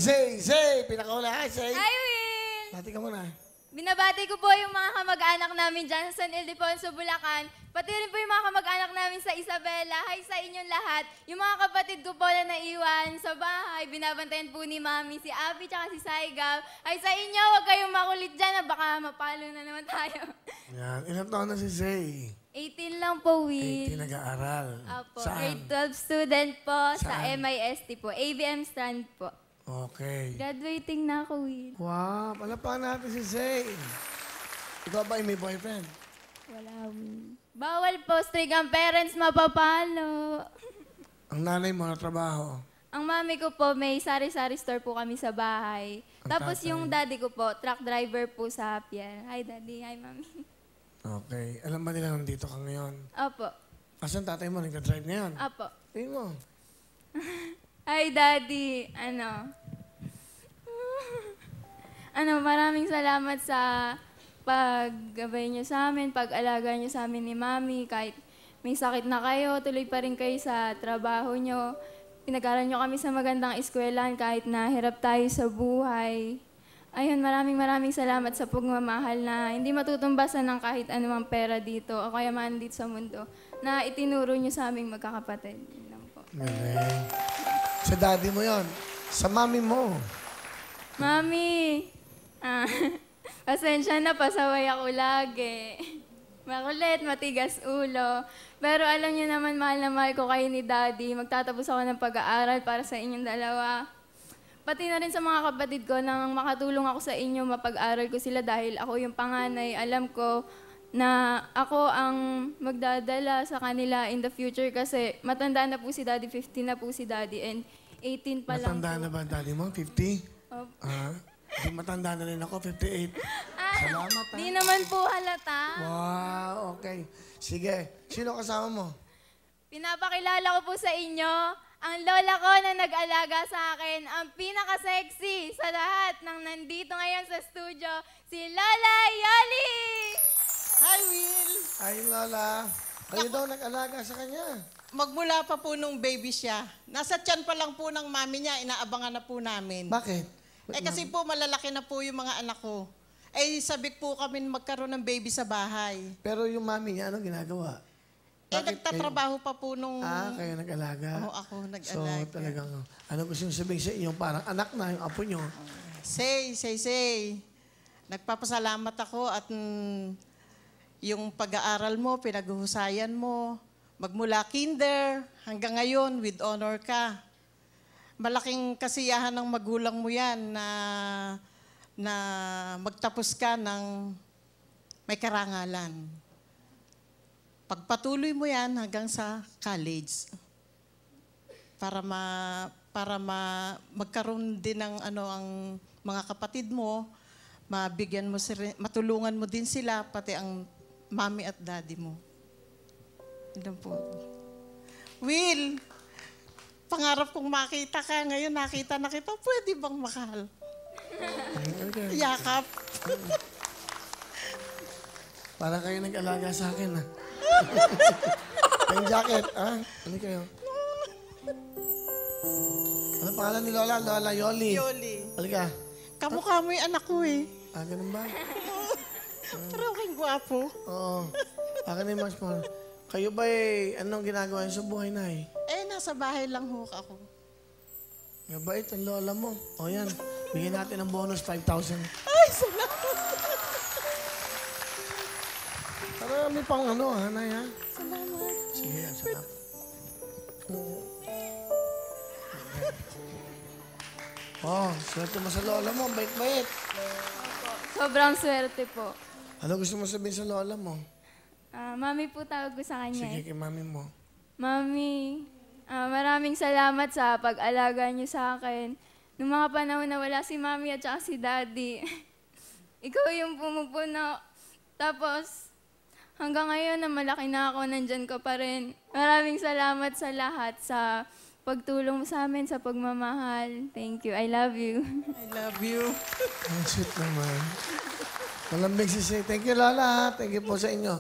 Zay! Pinakaula. Hi, Zay! Hi, Will! Bati ka muna. Binabati ko po yung mga kamag-anak namin dyan sa San Ildefonso, Bulacan. Pati rin po yung mga kamag-anak namin sa Isabela. Hi sa inyong lahat. Yung mga kapatid ko po na naiwan sa bahay, binabantayan po ni Mami, si Abby, tsaka si Saigaw. Hi sa inyo, huwag kayong makulit dyan, baka mapalo na naman tayo. Yan. Ilang taon na si Zay? 18 lang po, Will. 18 nag-aaral. Apo, Saan? grade 12 student po sa Saan? MIST po, ABM Strand po. Okay. Graduating na ako, Will. Wow, palapakan natin si Zay. Ikaw ba may boyfriend? Wala, Will. Bawal po, strict ang parents, mapapalo. Ang nanay mo na trabaho. Ang mami ko po, may sari-sari store po kami sa bahay. Ang Tapos tatay? yung daddy ko po, truck driver po sa Pier. Hi, daddy. Hi, mami. Okay. Alam ba nila nandito ka ngayon? Opo. Asan tatay mo? Nagka-drive ngayon? Opo. Tingin mo. Hi, daddy. Maraming salamat sa paggabay niyo sa amin, pag-alaga niyo sa amin ni mami. Kahit may sakit na kayo, tuloy pa rin kayo sa trabaho niyo. Pinag-aral niyo kami sa magandang eskwelahan kahit nahirap tayo sa buhay. Ayun, maraming salamat sa pagmamahal na hindi matutumbasan ng kahit anumang pera dito o kaya man dito sa mundo na itinuro niyo sa aming magkakapatid. Yun lang po. Galing. Sa daddy mo yon. Sa mami mo. Mami, pasensya na, pasaway ako lagi. Makulit, matigas ulo. Pero alam niyo naman, mahal na mahal ko kayo ni Daddy. Magtatapos ako ng pag-aaral para sa inyong dalawa. Pati na rin sa mga kapatid ko nang makatulong ako sa inyo, mapag-aral ko sila dahil ako yung panganay. Alam ko na ako ang magdadala sa kanila in the future kasi matanda na po si Daddy, 15 na po si Daddy, and 18 pa lang Matanda po. na ba ang daddy mo? 50? Opo. Di matanda na rin ako, 58. Salamat, ha? Di naman po halata. Wow, okay. Sige. Sino kasama mo? Pinapakilala ko po sa inyo ang lola ko na nag-alaga sa akin, ang pinaka-sexy sa lahat ng nandito ngayon sa studio, si Lola Yoli! Hi, Will. Ay, Lola. Kayo daw nag-alaga sa kanya. Magmula pa po nung baby siya. Nasa tiyan pa lang po ng mami niya, inaabangan na po namin. Bakit? Kasi po malalaki na po yung mga anak ko. Sabik po kami magkaroon ng baby sa bahay. Pero yung mami niya, anong ginagawa? Bakit Nagtatrabaho pa po nung... kayo nag-alaga? Oo, ako So, nag-alaga. talagang, ano gusto nyo sabihin sa inyo? Parang anak na yung apo nyo. Say. Nagpapasalamat ako at yung pag-aaral mo, pinaghuhusayan mo, magmula kinder hanggang ngayon, with honor ka. Malaking kasiyahan ng magulang mo yan na magtapos ka ng may karangalan. Pagpatuloy mo yan hanggang sa college para magkaroon din ng ang mga kapatid mo, mabigyan mo matulungan mo din sila pati ang mami at daddy mo. Yun po. Will, pangarap kong makita ka. Ngayon nakita na kita. Pwede bang mahal? Yakap. Parang kayo nag-alaga sa akin, ha? Yung jacket, ha? Ano kayo? Ano pangalan ni Lola? Lola Yoli. Yoli. Halika. Kamukha mo yung anak ko eh. Ganun ba? Pero kang gwapo. Oo. Akin na yung mas mahal. Kayo ba anong ginagawa niyo sa buhay na Nasa bahay lang ho ako. Mabait ang lola mo. O yan, bigyan natin ng bonus 5,000. Ay, salamat. Para may pang hanay, ha? Salamat. Sige, yan, salamat. Swerte mo sa lola mo. Bait-bait. Sobrang swerte po. Ano gusto mo sabihin sa lola mo? Mami po tawag ko sa kanya. Sige, kay mami mo. Mami, maraming salamat sa pag-alaga niyo sa akin. Noong mga panahon na wala si Mami at saka si Daddy, ikaw yung pumupuno. Tapos, hanggang ngayon na malaki na ako, nandyan ka pa rin. Maraming salamat sa lahat, sa pagtulong mo sa amin, sa pagmamahal. Thank you. I love you. I love you. Ang sweet naman. Malambing si Say. Thank you, Lola. Thank you po sa inyo.